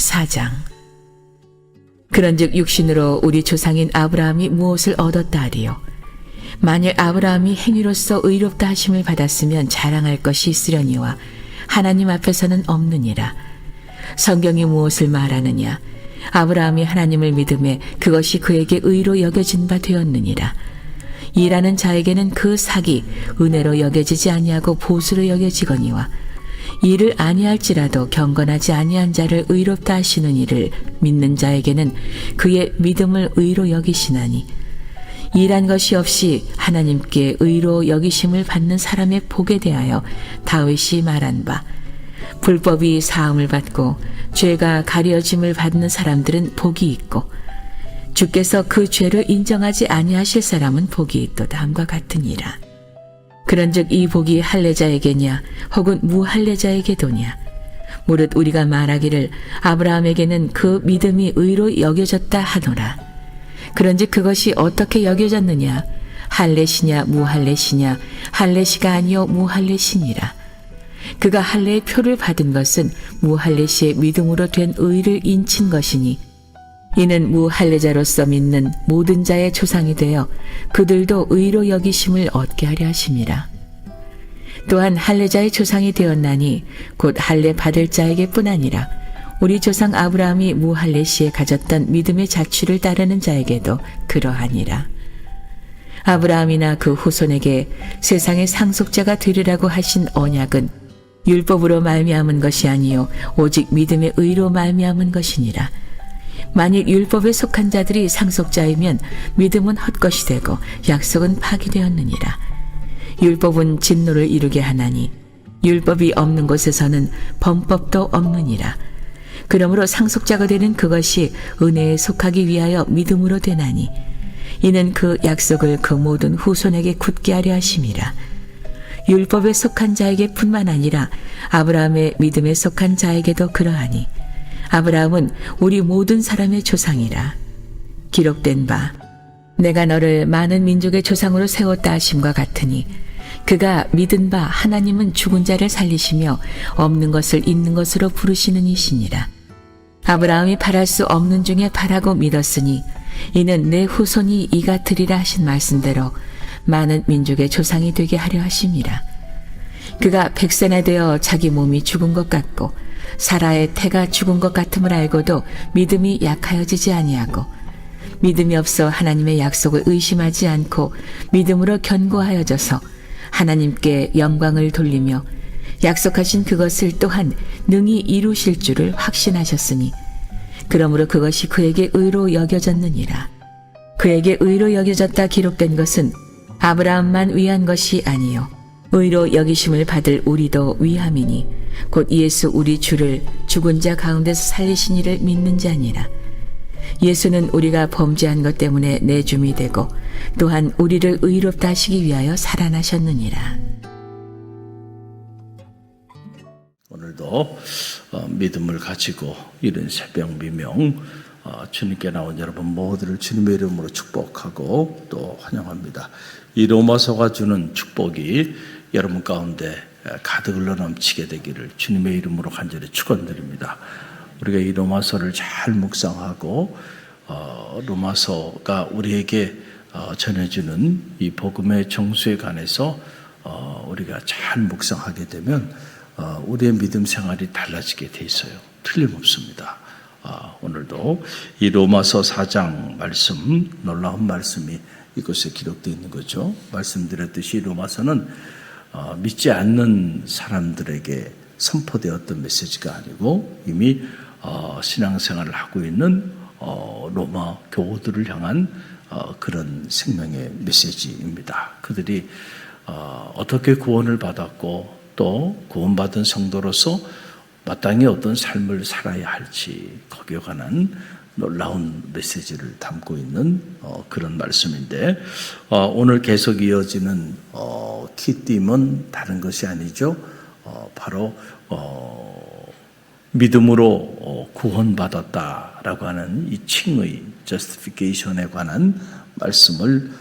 4장. 그런즉 육신으로 우리 조상인 아브라함이 무엇을 얻었다 하리요? 만일 아브라함이 행위로서 의롭다 하심을 받았으면 자랑할 것이 있으려니와 하나님 앞에서는 없느니라. 성경이 무엇을 말하느냐? 아브라함이 하나님을 믿음에 그것이 그에게 의로 여겨진 바 되었느니라. 일하는 자에게는 그 삭이 은혜로 여겨지지 아니하고 보수로 여겨지거니와 일을 아니할지라도 경건하지 아니한 자를 의롭다 하시는 이를 믿는 자에게는 그의 믿음을 의로 여기시나니, 일한 것이 없이 하나님께 의로 여기심을 받는 사람의 복에 대하여 다윗이 말한 바, 불법이 사함을 받고 죄가 가려짐을 받는 사람들은 복이 있고 주께서 그 죄를 인정하지 아니하실 사람은 복이 있도다 함과 같으니라. 그런즉 이 복이 할례자에게냐 혹은 무할례자에게도냐? 무릇 우리가 말하기를 아브라함에게는 그 믿음이 의로 여겨졌다 하노라. 그런즉 그것이 어떻게 여겨졌느냐? 할례시냐 무할례시냐? 할례시가 아니요 무할례시니라. 그가 할례의 표를 받은 것은 무할례시의 믿음으로 된 의를 인친 것이니, 이는 무할례자로서 믿는 모든 자의 조상이 되어 그들도 의로 여기심을 얻게 하려 하심이라. 또한 할례자의 조상이 되었나니 곧 할례 받을 자에게뿐 아니라 우리 조상 아브라함이 무할례시에 가졌던 믿음의 자취를 따르는 자에게도 그러하니라. 아브라함이나 그 후손에게 세상의 상속자가 되리라고 하신 언약은 율법으로 말미암은 것이 아니요 오직 믿음의 의로 말미암은 것이니라. 만일 율법에 속한 자들이 상속자이면 믿음은 헛것이 되고 약속은 파기되었느니라. 율법은 진노를 이루게 하나니 율법이 없는 곳에서는 범법도 없느니라. 그러므로 상속자가 되는 그것이 은혜에 속하기 위하여 믿음으로 되나니, 이는 그 약속을 그 모든 후손에게 굳게 하려 하심이라. 율법에 속한 자에게 뿐만 아니라 아브라함의 믿음에 속한 자에게도 그러하니, 아브라함은 우리 모든 사람의 조상이라. 기록된 바 내가 너를 많은 민족의 조상으로 세웠다 하심과 같으니, 그가 믿은 바 하나님은 죽은 자를 살리시며 없는 것을 있는 것으로 부르시는 이시니라. 아브라함이 바랄 수 없는 중에 바라고 믿었으니 이는 내 후손이 이 같으리라 하신 말씀대로 많은 민족의 조상이 되게 하려 하심이라. 그가 100세나 되어 자기 몸이 죽은 것 같고 사라의 태가 죽은 것 같음을 알고도 믿음이 약하여지지 아니하고, 믿음이 없어 하나님의 약속을 의심하지 않고 믿음으로 견고하여져서 하나님께 영광을 돌리며 약속하신 그것을 또한 능히 이루실 줄을 확신하셨으니, 그러므로 그것이 그에게 의로 여겨졌느니라. 그에게 의로 여겨졌다 기록된 것은 아브라함만 위한 것이 아니요 의로 여기심을 받을 우리도 위함이니, 곧 예수 우리 주를 죽은 자 가운데서 살리신 이를 믿는 자니라. 예수는 우리가 범죄한 것 때문에 내줌이 되고 또한 우리를 의롭다 하시기 위하여 살아나셨느니라. 오늘도 믿음을 가지고 이른 새벽 미명 주님께 나온 여러분 모두를 주님의 이름으로 축복하고 또 환영합니다. 이 로마서가 주는 축복이 여러분 가운데 가득 흘러 넘치게 되기를 주님의 이름으로 간절히 축원드립니다. 우리가 이 로마서를 잘 묵상하고 로마서가 우리에게 전해주는 이 복음의 정수에 관해서 우리가 잘 묵상하게 되면 우리의 믿음 생활이 달라지게 돼 있어요. 틀림없습니다. 오늘도 이 로마서 4장 말씀, 놀라운 말씀이 이곳에 기록되어 있는 거죠. 말씀드렸듯이 로마서는 믿지 않는 사람들에게 선포되었던 메시지가 아니고 이미 신앙생활을 하고 있는 로마 교우들을 향한 그런 생명의 메시지입니다. 그들이 어떻게 구원을 받았고 또 구원받은 성도로서 마땅히 어떤 삶을 살아야 할지 거기에 관한 놀라운 메시지를 담고 있는 그런 말씀인데, 오늘 계속 이어지는 키팀은 다른 것이 아니죠. 바로 믿음으로 구원받았다라고 하는 이 칭의 justification에 관한 말씀을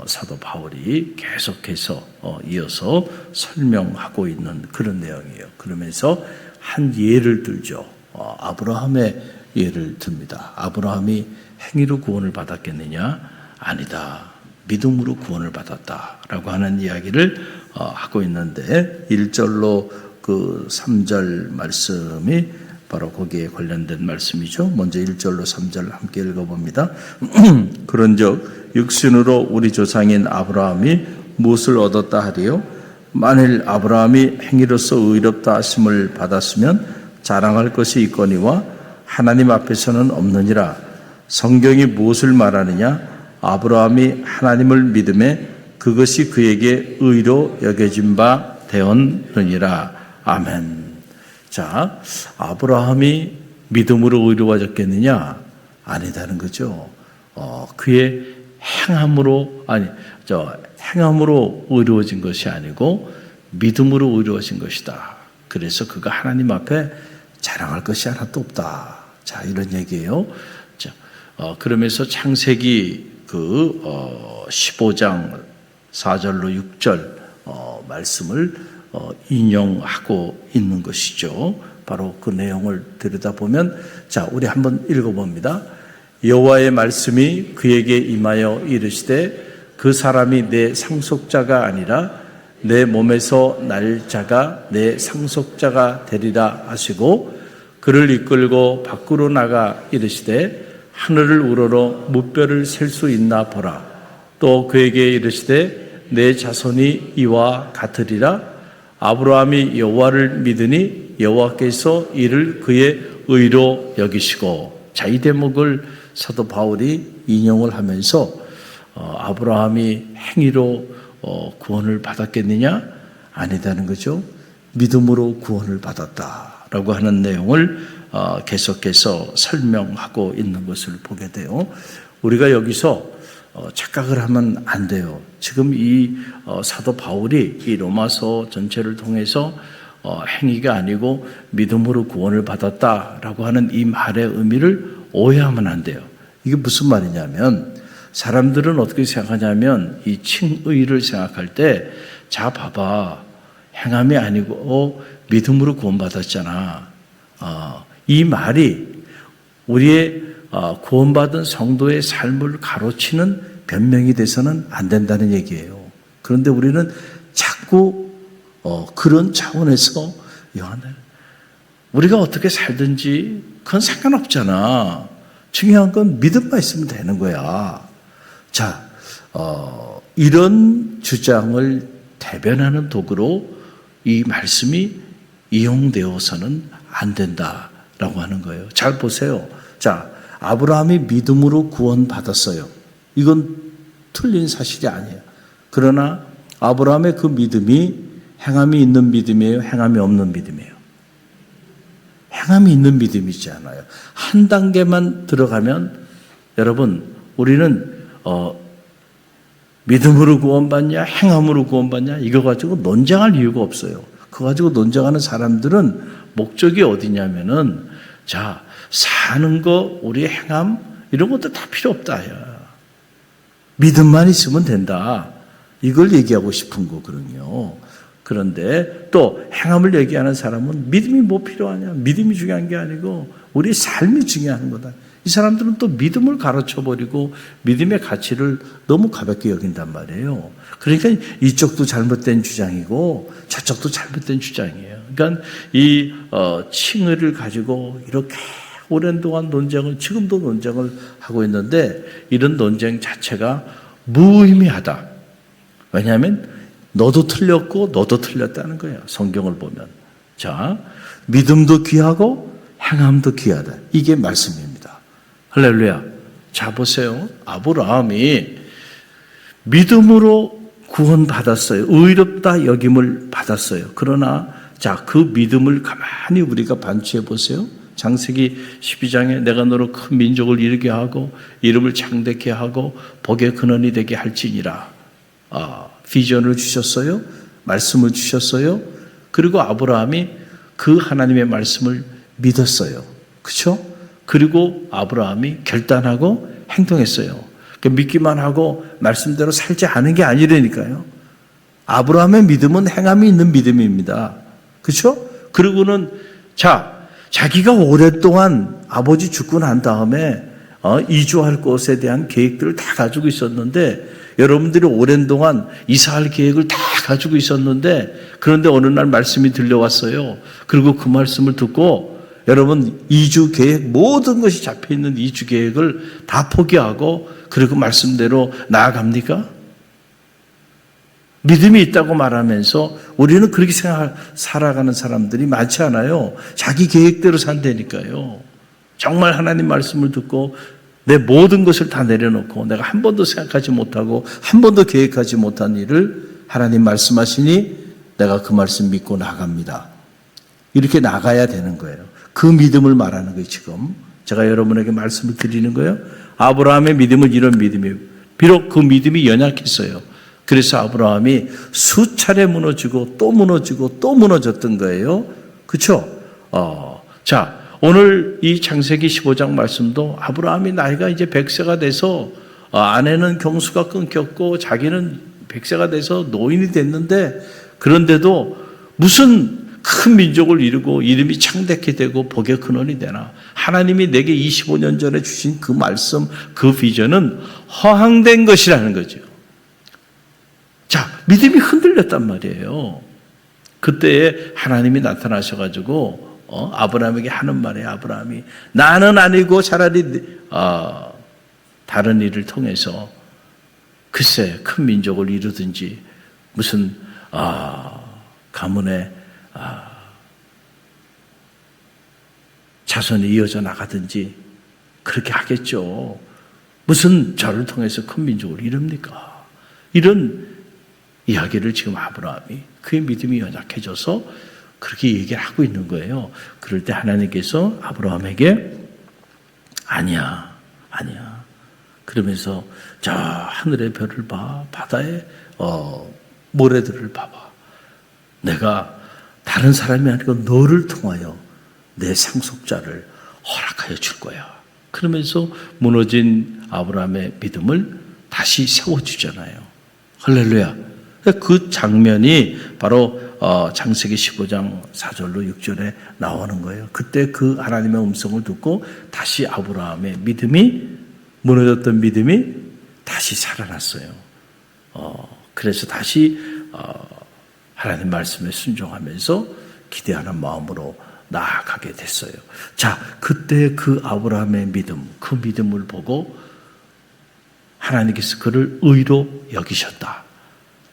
사도 바울이 계속해서 이어서 설명하고 있는 그런 내용이에요. 그러면서 한 예를 들죠. 아브라함의 예를 듭니다. 아브라함이 행위로 구원을 받았겠느냐? 아니다. 믿음으로 구원을 받았다라고 하는 이야기를 하고 있는데 1절로 그 3절 말씀이 바로 거기에 관련된 말씀이죠. 먼저 1절로 3절 함께 읽어봅니다. 그런즉 육신으로 우리 조상인 아브라함이 무엇을 얻었다 하리요? 만일 아브라함이 행위로서 의롭다 하심을 받았으면 자랑할 것이 있거니와 하나님 앞에서는 없느니라. 성경이 무엇을 말하느냐? 아브라함이 하나님을 믿음에 그것이 그에게 의로 여겨진 바 되었느니라. 아멘. 자, 아브라함이 믿음으로 의로워졌겠느냐? 아니다는 거죠. 그의 행함으로 의로워진 것이 아니고 믿음으로 의로워진 것이다. 그래서 그가 하나님 앞에 자랑할 것이 하나도 없다. 자, 이런 얘기예요. 자, 그러면서 창세기 15장 4절로 6절 말씀을 인용하고 있는 것이죠. 바로 그 내용을 들여다보면, 자, 우리 한번 읽어봅니다. 여호와의 말씀이 그에게 임하여 이르시되 그 사람이 내 상속자가 아니라 내 몸에서 날 자가 내 상속자가 되리라 하시고 그를 이끌고 밖으로 나가 이르시되 하늘을 우러러 무뼈를 셀 수 있나 보라. 또 그에게 이르시되 내 자손이 이와 같으리라. 아브라함이 여호와를 믿으니 여호와께서 이를 그의 의로 여기시고. 자, 이 대목을 사도 바울이 인용을 하면서 아브라함이 행위로 구원을 받았겠느냐? 아니다는 거죠. 믿음으로 구원을 받았다라고 하는 내용을 계속해서 설명하고 있는 것을 보게 돼요. 우리가 여기서 착각을 하면 안 돼요. 지금 이 사도 바울이 이 로마서 전체를 통해서 행위가 아니고 믿음으로 구원을 받았다라고 하는 이 말의 의미를 오해하면 안 돼요. 이게 무슨 말이냐면 사람들은 어떻게 생각하냐면 이 칭의를 생각할 때 자 봐봐, 행함이 아니고 믿음으로 구원받았잖아. 이 말이 우리의 구원받은 성도의 삶을 가로치는 변명이 돼서는 안 된다는 얘기예요. 그런데 우리는 자꾸 그런 차원에서 우리가 어떻게 살든지 그건 상관없잖아. 중요한 건 믿음만 있으면 되는 거야. 자, 이런 주장을 대변하는 도구로 이 말씀이 이용되어서는 안 된다라고 하는 거예요. 잘 보세요. 자, 아브라함이 믿음으로 구원받았어요. 이건 틀린 사실이 아니에요. 그러나 아브라함의 그 믿음이 행함이 있는 믿음이에요? 행함이 없는 믿음이에요? 행함이 있는 믿음이지 않아요. 한 단계만 들어가면 여러분, 우리는 믿음으로 구원받냐 행함으로 구원받냐 이거 가지고 논쟁할 이유가 없어요. 그거 가지고 논쟁하는 사람들은 목적이 어디냐면은 자, 사는 거 우리 행함 이런 것도 다 필요 없다. 야. 믿음만 있으면 된다. 이걸 얘기하고 싶은 거거든요. 그런데 또 행함을 얘기하는 사람은 믿음이 뭐 필요하냐? 믿음이 중요한 게 아니고 우리 삶이 중요한 거다. 이 사람들은 또 믿음을 가르쳐버리고 믿음의 가치를 너무 가볍게 여긴단 말이에요. 그러니까 이쪽도 잘못된 주장이고 저쪽도 잘못된 주장이에요. 그러니까 이 칭의를 가지고 이렇게 오랜 동안 논쟁을 지금도 논쟁을 하고 있는데 이런 논쟁 자체가 무의미하다. 왜냐하면 너도 틀렸고 너도 틀렸다는 거예요. 성경을 보면. 자, 믿음도 귀하고 행함도 귀하다. 이게 말씀입니다. 할렐루야. 자, 보세요. 아브라함이 믿음으로 구원받았어요. 의롭다 여김을 받았어요. 그러나 자, 그 믿음을 가만히 우리가 반추해 보세요. 창세기 12장에 내가 너로 큰 민족을 이루게 하고 이름을 창대케 하고 복의 근원이 되게 할지니라. 비전을 주셨어요. 말씀을 주셨어요. 그리고 아브라함이 그 하나님의 말씀을 믿었어요. 그렇죠? 그리고 아브라함이 결단하고 행동했어요. 믿기만 하고 말씀대로 살지 않은 게 아니라니까요. 아브라함의 믿음은 행함이 있는 믿음입니다. 그렇죠? 그리고는 자 자기가 오랫동안 아버지 죽고 난 다음에 이주할 곳에 대한 계획들을 다 가지고 있었는데, 여러분들이 오랜 동안 이사할 계획을 다 가지고 있었는데, 그런데 어느 날 말씀이 들려왔어요. 그리고 그 말씀을 듣고 여러분 이주 계획, 모든 것이 잡혀있는 이주 계획을 다 포기하고 그리고 말씀대로 나아갑니까? 믿음이 있다고 말하면서 우리는 그렇게 살아가는 사람들이 많지 않아요. 자기 계획대로 산다니까요. 정말 하나님 말씀을 듣고 내 모든 것을 다 내려놓고 내가 한 번도 생각하지 못하고 한 번도 계획하지 못한 일을 하나님 말씀하시니 내가 그 말씀 믿고 나갑니다. 이렇게 나가야 되는 거예요. 그 믿음을 말하는 거예요. 지금 제가 여러분에게 말씀을 드리는 거예요. 아브라함의 믿음은 이런 믿음이에요. 비록 그 믿음이 연약했어요. 그래서 아브라함이 수차례 무너지고 또 무너지고 또 무너졌던 거예요. 그렇죠? 자, 오늘 이 창세기 15장 말씀도 아브라함이 나이가 이제 100세가 돼서 아내는 경수가 끊겼고 자기는 100세가 돼서 노인이 됐는데, 그런데도 무슨 큰 민족을 이루고 이름이 창대케 되고 복의 근원이 되나. 하나님이 내게 25년 전에 주신 그 말씀, 그 비전은 허황된 것이라는 거죠. 자, 믿음이 흔들렸단 말이에요. 그때에 하나님이 나타나셔가지고 아브라함에게 하는 말이에요. 아브라함이 나는 아니고 차라리 다른 일을 통해서 글쎄 큰 민족을 이루든지 무슨 가문의 자손이 이어져 나가든지 그렇게 하겠죠. 무슨 저를 통해서 큰 민족을 이룹니까? 이런 이야기를 지금 아브라함이, 그의 믿음이 연약해져서 그렇게 얘기를 하고 있는 거예요. 그럴 때 하나님께서 아브라함에게 아니야 그러면서 저 하늘의 별을 봐, 바다의 모래들을 봐봐. 내가 다른 사람이 아니고 너를 통하여 내 상속자를 허락하여 줄 거야. 그러면서 무너진 아브라함의 믿음을 다시 세워주잖아요. 할렐루야. 그 장면이 바로 창세기 15장 4절로 6절에 나오는 거예요. 그때 그 하나님의 음성을 듣고 다시 아브라함의 믿음이, 무너졌던 믿음이 다시 살아났어요. 그래서 다시 하나님 말씀에 순종하면서 기대하는 마음으로 나아가게 됐어요. 자, 그때 그 아브라함의 믿음, 그 믿음을 보고 하나님께서 그를 의로 여기셨다.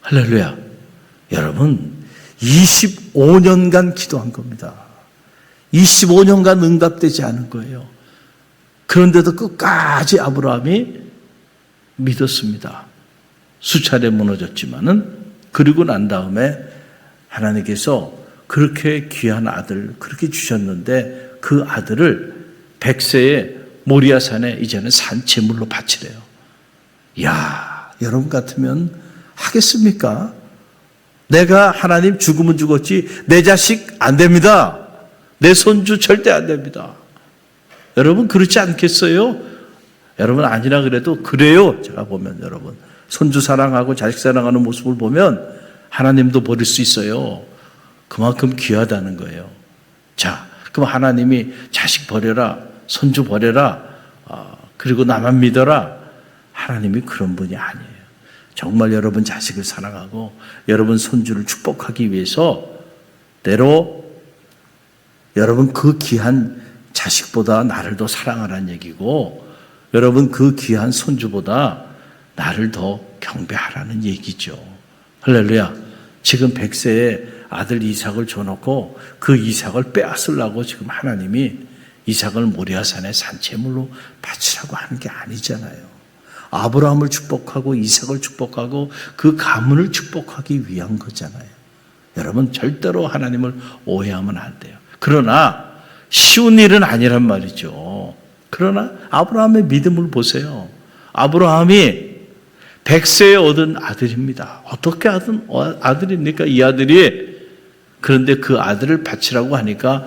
할렐루야. 여러분 25년간 기도한 겁니다. 25년간 응답되지 않은 거예요. 그런데도 끝까지 아브라함이 믿었습니다. 수차례 무너졌지만은, 그리고 난 다음에 하나님께서 그렇게 귀한 아들 그렇게 주셨는데 그 아들을 100세에 모리아산에 이제는 산채물로 바치래요. 이야, 여러분 같으면 하겠습니까? 내가 하나님 죽으면 죽었지 내 자식 안 됩니다. 내 손주 절대 안 됩니다. 여러분 그렇지 않겠어요? 여러분 아니라 그래도 그래요. 제가 보면 여러분 손주 사랑하고 자식 사랑하는 모습을 보면 하나님도 버릴 수 있어요. 그만큼 귀하다는 거예요. 자, 그럼 하나님이 자식 버려라, 손주 버려라, 그리고 나만 믿어라. 하나님이 그런 분이 아니에요. 정말 여러분 자식을 사랑하고 여러분 손주를 축복하기 위해서 때로 여러분 그 귀한 자식보다 나를 더 사랑하라는 얘기고, 여러분 그 귀한 손주보다 나를 더 경배하라는 얘기죠. 할렐루야. 지금 100세에 아들 이삭을 줘놓고 그 이삭을 빼앗으려고 지금 하나님이 이삭을 모리아산에 산채물로 바치라고 하는 게 아니잖아요. 아브라함을 축복하고 이삭을 축복하고 그 가문을 축복하기 위한 거잖아요. 여러분 절대로 하나님을 오해하면 안 돼요. 그러나 쉬운 일은 아니란 말이죠. 그러나 아브라함의 믿음을 보세요. 아브라함이 100세에 얻은 아들입니다. 어떻게 얻은 아들입니까? 이 아들이. 그런데 그 아들을 바치라고 하니까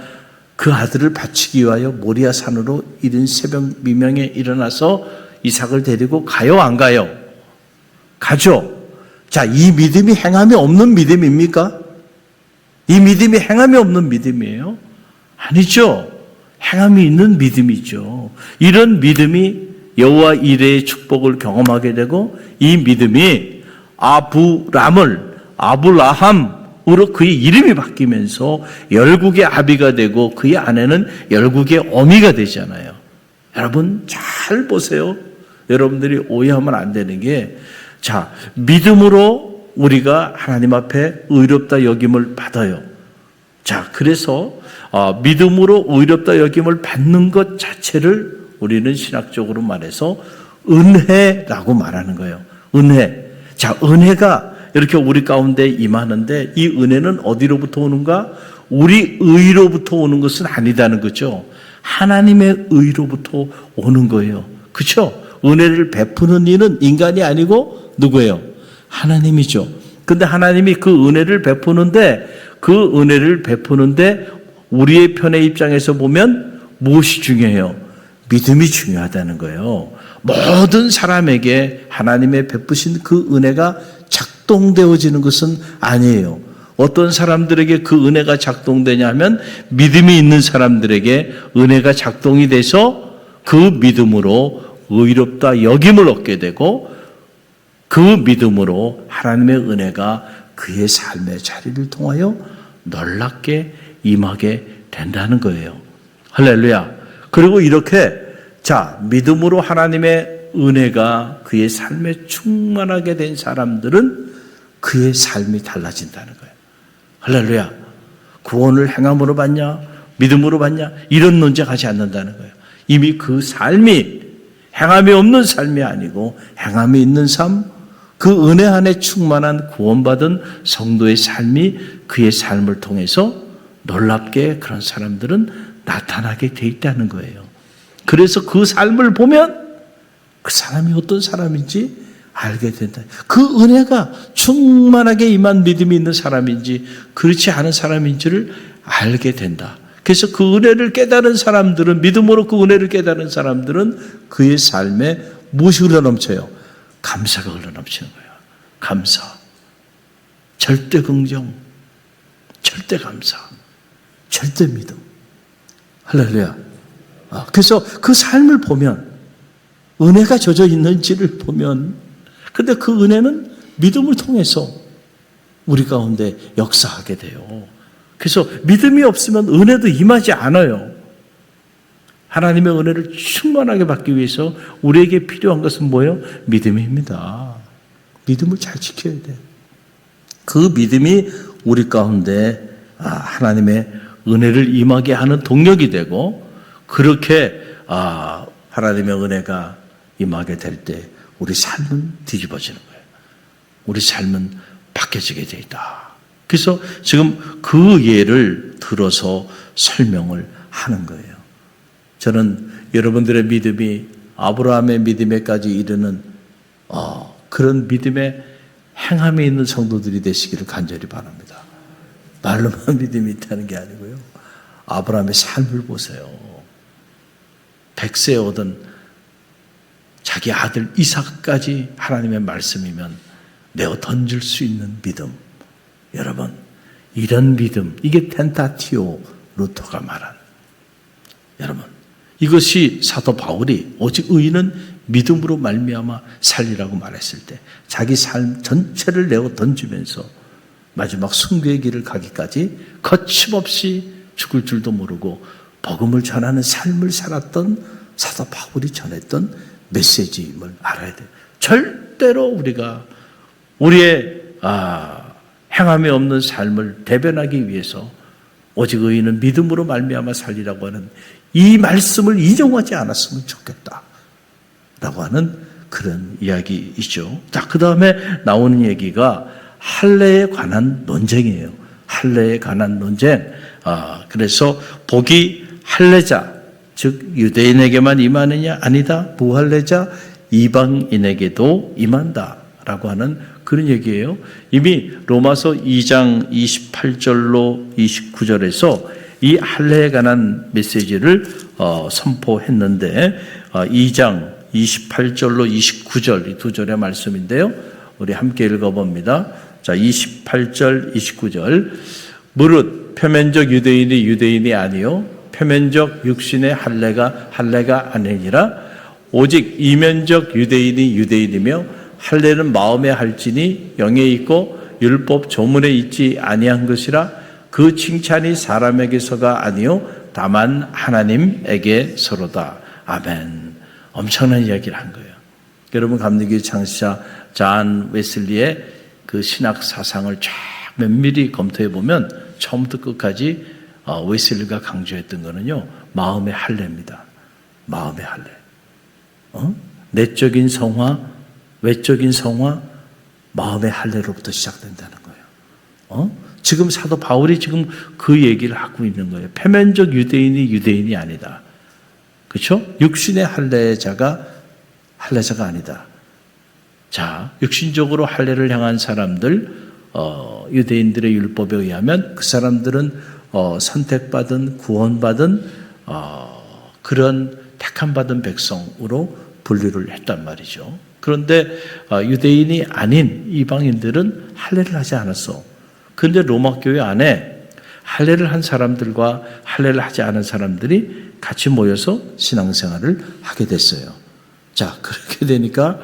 그 아들을 바치기 위하여 모리아 산으로 이른 새벽 미명에 일어나서 이삭을 데리고 가요, 안 가요? 가죠. 자, 이 믿음이 행함이 없는 믿음입니까? 이 믿음이 행함이 없는 믿음이에요? 아니죠. 행함이 있는 믿음이죠. 이런 믿음이 여호와 이레의 축복을 경험하게 되고 이 믿음이 아브라함으로 그의 이름이 바뀌면서 열국의 아비가 되고 그의 아내는 열국의 어미가 되잖아요. 여러분 잘 보세요. 여러분들이 오해하면 안 되는 게, 자, 믿음으로 우리가 하나님 앞에 의롭다 여김을 받아요. 자, 그래서 믿음으로 의롭다 여김을 받는 것 자체를 우리는 신학적으로 말해서 은혜라고 말하는 거예요. 은혜. 자, 은혜가 이렇게 우리 가운데 임하는데 이 은혜는 어디로부터 오는가? 우리 의로부터 오는 것은 아니다는 거죠. 하나님의 의로부터 오는 거예요. 그렇죠? 은혜를 베푸는 이는 인간이 아니고 누구예요? 하나님이죠. 근데 하나님이 그 은혜를 베푸는데 우리의 편의 입장에서 보면 무엇이 중요해요? 믿음이 중요하다는 거예요. 모든 사람에게 하나님의 베푸신 그 은혜가 작동되어지는 것은 아니에요. 어떤 사람들에게 그 은혜가 작동되냐 하면 믿음이 있는 사람들에게 은혜가 작동이 돼서 그 믿음으로 의롭다 여김을 얻게 되고 그 믿음으로 하나님의 은혜가 그의 삶의 자리를 통하여 놀랍게 임하게 된다는 거예요. 할렐루야. 그리고 이렇게 자, 믿음으로 하나님의 은혜가 그의 삶에 충만하게 된 사람들은 그의 삶이 달라진다는 거예요. 할렐루야. 구원을 행함으로 받냐? 믿음으로 받냐? 이런 논쟁하지 않는다는 거예요. 이미 그 삶이 행함이 없는 삶이 아니고 행함이 있는 삶, 그 은혜 안에 충만한 구원받은 성도의 삶이 그의 삶을 통해서 놀랍게 그런 사람들은 나타나게 돼 있다는 거예요. 그래서 그 삶을 보면 그 사람이 어떤 사람인지 알게 된다. 그 은혜가 충만하게 임한 믿음이 있는 사람인지 그렇지 않은 사람인지를 알게 된다. 그래서 그 은혜를 깨달은 사람들은, 믿음으로 그 은혜를 깨달은 사람들은 그의 삶에 무엇이 흘러넘쳐요? 감사가 흘러넘치는 거예요. 감사. 절대 긍정. 절대 감사. 절대 믿음. 할렐루야. 그래서 그 삶을 보면, 은혜가 젖어 있는지를 보면, 근데 그 은혜는 믿음을 통해서 우리 가운데 역사하게 돼요. 그래서 믿음이 없으면 은혜도 임하지 않아요. 하나님의 은혜를 충만하게 받기 위해서 우리에게 필요한 것은 뭐예요? 믿음입니다. 믿음을 잘 지켜야 돼. 그 믿음이 우리 가운데 하나님의 은혜를 임하게 하는 동력이 되고, 그렇게 하나님의 은혜가 임하게 될 때 우리 삶은 뒤집어지는 거예요. 우리 삶은 바뀌어지게 돼 있다. 그래서 지금 그 예를 들어서 설명을 하는 거예요. 저는 여러분들의 믿음이 아브라함의 믿음에까지 이르는 그런 믿음의 행함이 있는 성도들이 되시기를 간절히 바랍니다. 말로만 믿음이 있다는 게 아니고요. 아브라함의 삶을 보세요. 100세에 얻은 자기 아들 이삭까지 하나님의 말씀이면 내어 던질 수 있는 믿음. 여러분, 이런 믿음, 이게 텐타티오 루터가 말한, 여러분, 이것이 사도 바울이 오직 의인은 믿음으로 말미암아 살리라고 말했을 때 자기 삶 전체를 내어 던지면서 마지막 순교의 길을 가기까지 거침없이 죽을 줄도 모르고 복음을 전하는 삶을 살았던 사도 바울이 전했던 메시지임을 알아야 돼요. 절대로 우리가 우리의 행함이 없는 삶을 대변하기 위해서 오직 의인은 믿음으로 말미암아 살리라고 하는 이 말씀을 인정하지 않았으면 좋겠다라고 하는 그런 이야기이죠. 자, 그 다음에 나오는 얘기가 할례에 관한 논쟁이에요. 할례에 관한 논쟁. 그래서 복이 할례자, 즉 유대인에게만 임하느냐? 아니다. 무할례자 이방인에게도 임한다라고 하는 그런 얘기예요. 이미 로마서 2장 28절로 29절에서 이 할례에 관한 메시지를 선포했는데 2장 28절로 29절 이 두 절의 말씀인데요. 우리 함께 읽어봅니다. 자, 28절, 29절. 무릇 표면적 유대인이 유대인이 아니요 표면적 육신의 할례가 아니니라. 오직 이면적 유대인이 유대인이며 할례는 마음에 할지니 영에 있고 율법 조문에 있지 아니한 것이라. 그 칭찬이 사람에게서가 아니요 다만 하나님에게서로다. 아멘. 엄청난 이야기를 한 거예요. 여러분, 감리교회 창시자 존 웨슬리의 그 신학 사상을 쫙 면밀히 검토해 보면 처음부터 끝까지 웨슬리가 강조했던 거는요, 마음의 할례입니다. 마음의 할례. 내적인 성화, 외적인 성화, 마음의 할례로부터 시작된다는 거예요. 지금 사도 바울이 지금 그 얘기를 하고 있는 거예요. 표면적 유대인이 유대인이 아니다. 그렇죠? 육신의 할례자가 아니다. 자, 육신적으로 할례를 향한 사람들, 유대인들의 율법에 의하면 그 사람들은 선택받은, 구원받은 그런 택함받은 백성으로 분류를 했단 말이죠. 그런데 유대인이 아닌 이방인들은 할례를 하지 않았어. 그런데 로마 교회 안에 할례를 한 사람들과 할례를 하지 않은 사람들이 같이 모여서 신앙생활을 하게 됐어요. 자, 그렇게 되니까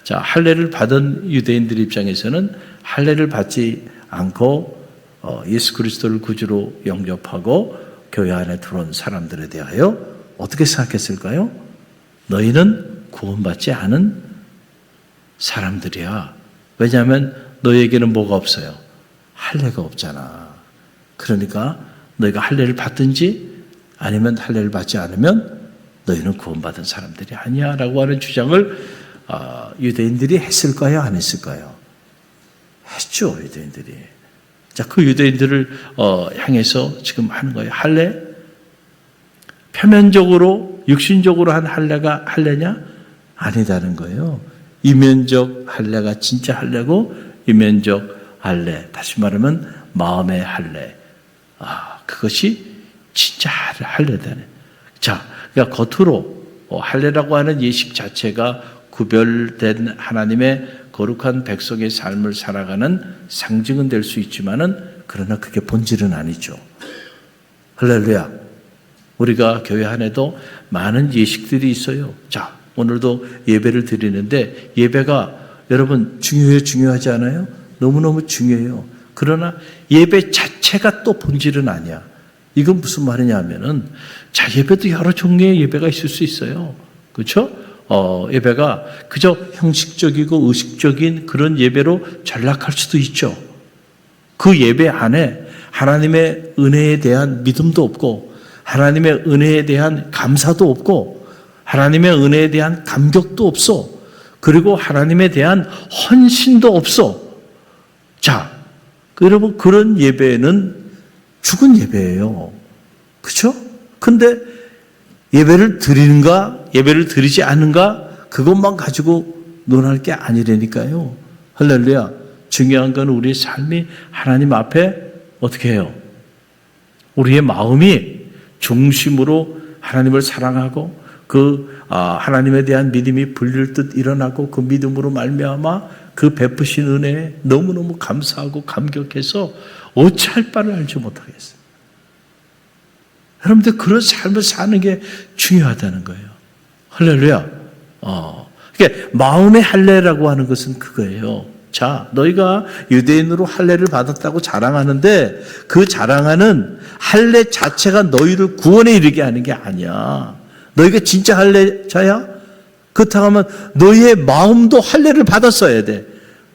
할례를 받은 유대인들 입장에서는 할례를 받지 않고 예수 그리스도를 구주로 영접하고 교회 안에 들어온 사람들에 대하여 어떻게 생각했을까요? 너희는 구원받지 않은 사람들이야. 왜냐하면 너희에게는 뭐가 없어요? 할례가 없잖아. 그러니까 너희가 할례를 받든지 아니면 할례를 받지 않으면 너희는 구원받은 사람들이 아니야 라고 하는 주장을 유대인들이 했을까요? 안 했을까요? 했죠, 유대인들이. 자, 그 유대인들을 향해서 지금 하는 거예요. 할례? 표면적으로, 육신적으로 한 할례가 할례냐? 아니다는 거예요. 이면적 할례가 진짜 할례고, 이면적 할례, 다시 말하면 마음의 할례. 그것이 진짜 할례다네. 자, 그러니까 겉으로 할례라고 하는 예식 자체가 구별된 하나님의 거룩한 백성의 삶을 살아가는 상징은 될 수 있지만은 그러나 그게 본질은 아니죠. 할렐루야. 우리가 교회 안에도 많은 예식들이 있어요. 자, 오늘도 예배를 드리는데 예배가 여러분 중요하지 않아요? 너무너무 중요해요. 그러나 예배 자체가 또 본질은 아니야. 이건 무슨 말이냐 하면은, 자, 예배도 여러 종류의 예배가 있을 수 있어요. 그렇죠? 예배가 그저 형식적이고 의식적인 그런 예배로 전락할 수도 있죠. 그 예배 안에 하나님의 은혜에 대한 믿음도 없고, 하나님의 은혜에 대한 감사도 없고, 하나님의 은혜에 대한 감격도 없어. 그리고 하나님에 대한 헌신도 없어. 자, 여러분, 그런 예배는 죽은 예배예요. 그렇죠? 근데 예배를 드리는가, 예배를 드리지 않는가, 그것만 가지고 논할 게 아니라니까요. 할렐루야. 중요한 건 우리의 삶이 하나님 앞에 어떻게 해요? 우리의 마음이 중심으로 하나님을 사랑하고 하나님에 대한 믿음이 불릴듯 일어나고 그 믿음으로 말미암아 그 베푸신 은혜에 너무너무 감사하고 감격해서 어찌할 바를 알지 못하겠어요. 여러분들 그런 삶을 사는 게 중요하다는 거예요. 할렐루야. 그러니까 마음의 할례라고 하는 것은 그거예요. 자, 너희가 유대인으로 할례를 받았다고 자랑하는데 그 자랑하는 할례 자체가 너희를 구원에 이르게 하는 게 아니야. 너희가 진짜 할례자야? 그렇다고 하면 너희의 마음도 할례를 받았어야 돼.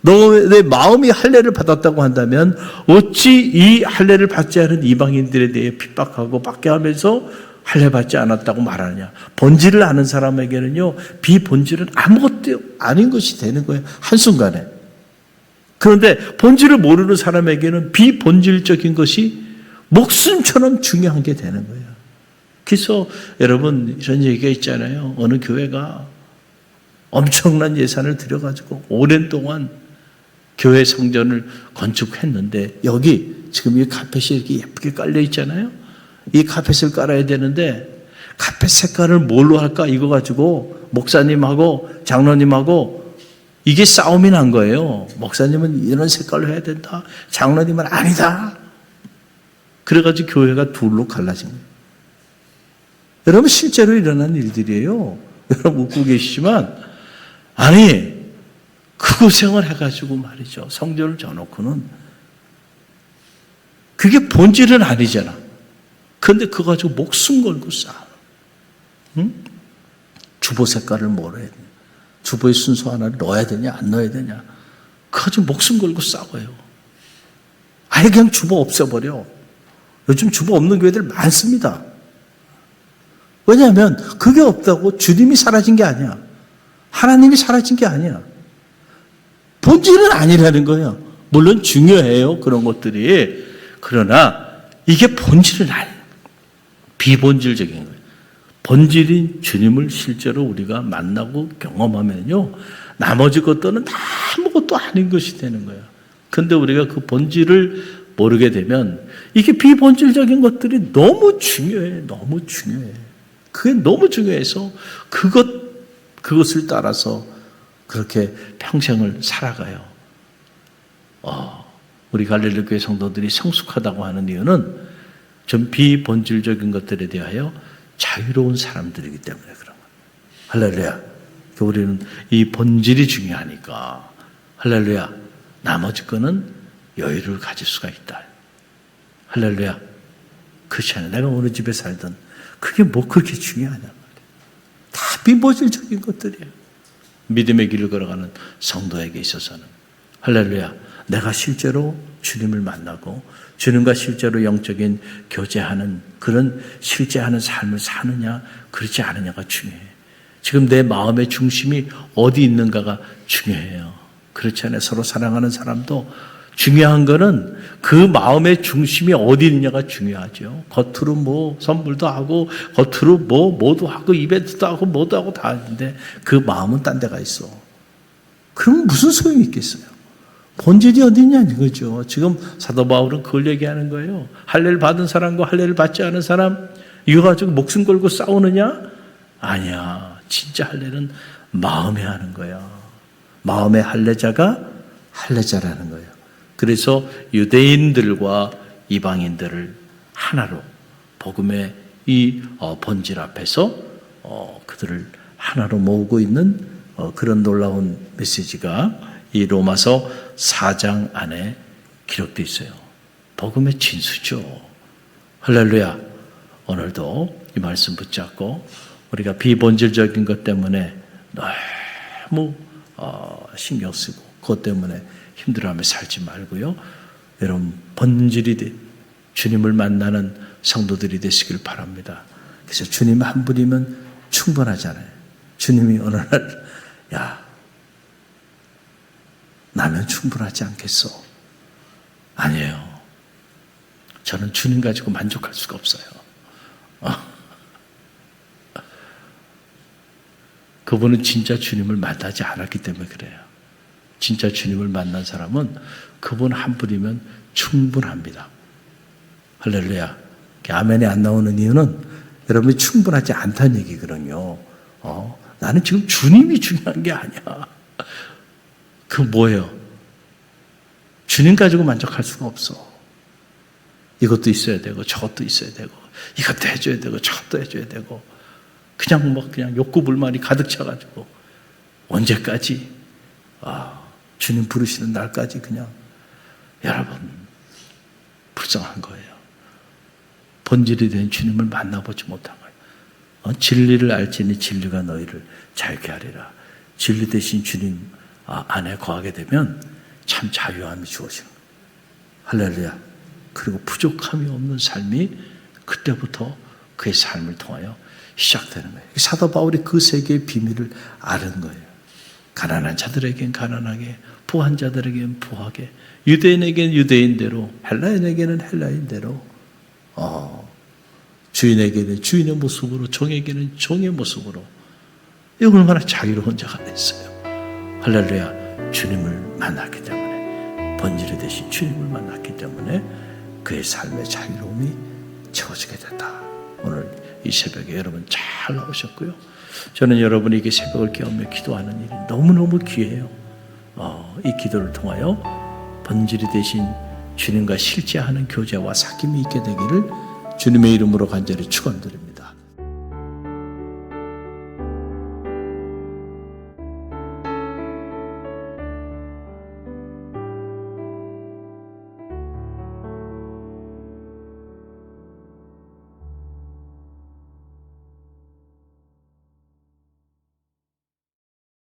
너의 마음이 할례를 받았다고 한다면 어찌 이 할례를 받지 않은 이방인들에 대해 핍박하고 박해하면서 할례 받지 않았다고 말하느냐. 본질을 아는 사람에게는요, 비본질은 아무것도 아닌 것이 되는 거예요. 한순간에. 그런데 본질을 모르는 사람에게는 비본질적인 것이 목숨처럼 중요한 게 되는 거예요. 그래서 여러분 이런 얘기가 있잖아요. 어느 교회가 엄청난 예산을 들여가지고 오랜 동안 교회 성전을 건축했는데 여기 지금 이 카펫이 이렇게 예쁘게 깔려 있잖아요. 이 카펫을 깔아야 되는데 카펫 색깔을 뭘로 할까 이거 가지고 목사님하고 장로님하고 이게 싸움이 난 거예요. 목사님은 이런 색깔로 해야 된다. 장로님은 아니다. 그래가지고 교회가 둘로 갈라진 거예요. 여러분 실제로 일어난 일들이에요. 여러분 웃고 계시지만 아니 그 고생을 해가지고 말이죠. 성전을 져놓고는 그게 본질은 아니잖아. 그런데 그거 가지고 목숨 걸고 싸워. 응? 주보 색깔을 뭐라 해야 되냐. 주보의 순서 하나를 넣어야 되냐 안 넣어야 되냐. 그거 가지고 목숨 걸고 싸워요. 아예 그냥 주보 없애버려. 요즘 주보 없는 교회들 많습니다. 왜냐하면 그게 없다고 주님이 사라진 게 아니야. 하나님이 사라진 게 아니야. 본질은 아니라는 거예요. 물론 중요해요. 그런 것들이. 그러나 이게 본질은 아니에요. 비본질적인 거예요. 본질인 주님을 실제로 우리가 만나고 경험하면요. 나머지 것들은 아무것도 아닌 것이 되는 거예요. 그런데 우리가 그 본질을 모르게 되면 이게 비본질적인 것들이 너무 중요해. 너무 중요해. 그게 너무 중요해서 그것을 따라서 그렇게 평생을 살아가요. 우리 갈릴리 교회 성도들이 성숙하다고 하는 이유는 좀 비본질적인 것들에 대하여 자유로운 사람들이기 때문에 그런 거예요. 할렐루야. 우리는 이 본질이 중요하니까 할렐루야. 나머지 거는 여유를 가질 수가 있다. 할렐루야. 그렇지 않아. 내가 어느 집에 살든 그게 뭐 그렇게 중요하냐 말이야. 다 비본질적인 것들이에요. 믿음의 길을 걸어가는 성도에게 있어서는 할렐루야. 내가 실제로 주님을 만나고 주님과 실제로 영적인 교제하는 그런 실제하는 삶을 사느냐 그렇지 않느냐가 중요해. 지금 내 마음의 중심이 어디 있는가가 중요해요. 그렇지 않아요. 서로 사랑하는 사람도 중요한 거는 그 마음의 중심이 어디 있느냐가 중요하죠. 겉으로 뭐 선물도 하고 겉으로 뭐도 하고 이벤트도 하고 뭐도 하고 다 하는데 그 마음은 딴 데가 있어. 그럼 무슨 소용이 있겠어요? 본질이 어디 있냐는 거죠. 지금 사도 바울은 그걸 얘기하는 거예요. 할례를 받은 사람과 할례를 받지 않은 사람 이거 가지고 목숨 걸고 싸우느냐? 아니야. 진짜 할례는 마음에 하는 거야. 마음의 할례자가 할례자라는 거예요. 그래서 유대인들과 이방인들을 하나로 복음의 이 본질 앞에서 그들을 하나로 모으고 있는 그런 놀라운 메시지가 이 로마서 4장 안에 기록되어 있어요. 복음의 진수죠. 할렐루야. 오늘도 이 말씀 붙잡고 우리가 비본질적인 것 때문에 너무 신경 쓰고 그것 때문에 힘들어하며 살지 말고요. 여러분 본질이 된 주님을 만나는 성도들이 되시길 바랍니다. 그래서 주님 한 분이면 충분하잖아요. 주님이 어느 날 야 나면 충분하지 않겠어? 아니에요. 저는 주님 가지고 만족할 수가 없어요. 그분은 진짜 주님을 만나지 않았기 때문에 그래요. 진짜 주님을 만난 사람은 그분 한 분이면 충분합니다. 할렐루야. 아멘이 안 나오는 이유는 여러분이 충분하지 않다는 얘기거든요. 나는 지금 주님이 중요한 게 아니야. 그 뭐예요? 주님 가지고 만족할 수가 없어. 이것도 있어야 되고 저것도 있어야 되고 이것도 해줘야 되고 저것도 해줘야 되고 그냥 그냥 욕구 불만이 가득 차가지고 언제까지 주님 부르시는 날까지 그냥 여러분 불쌍한 거예요. 본질이 된 주님을 만나보지 못한 거예요. 진리를 알지니 진리가 너희를 자유케 하리라. 진리 대신 주님 안에 거하게 되면 참 자유함이 주어지는 거예요. 할렐루야. 그리고 부족함이 없는 삶이 그때부터 그의 삶을 통하여 시작되는 거예요. 사도 바울이 그 세계의 비밀을 아는 거예요. 가난한 자들에겐 가난하게, 부한 자들에겐 부하게, 유대인에겐 유대인대로, 헬라인에게는 헬라인대로, 주인에게는 주인의 모습으로, 종에게는 종의 모습으로. 이 얼마나 자유로운 자가 됐어요. 할렐루야. 주님을 만났기 때문에, 본질이 되신 주님을 만났기 때문에 그의 삶의 자유로움이 채워지게 됐다. 오늘 이 새벽에 여러분 잘 나오셨고요. 저는 여러분이 이게 새벽을 깨우며 기도하는 일이 너무너무 귀해요. 이 기도를 통하여 본질이 되신 주님과 실제하는 교제와 사귐이 있게 되기를 주님의 이름으로 간절히 축원드립니다.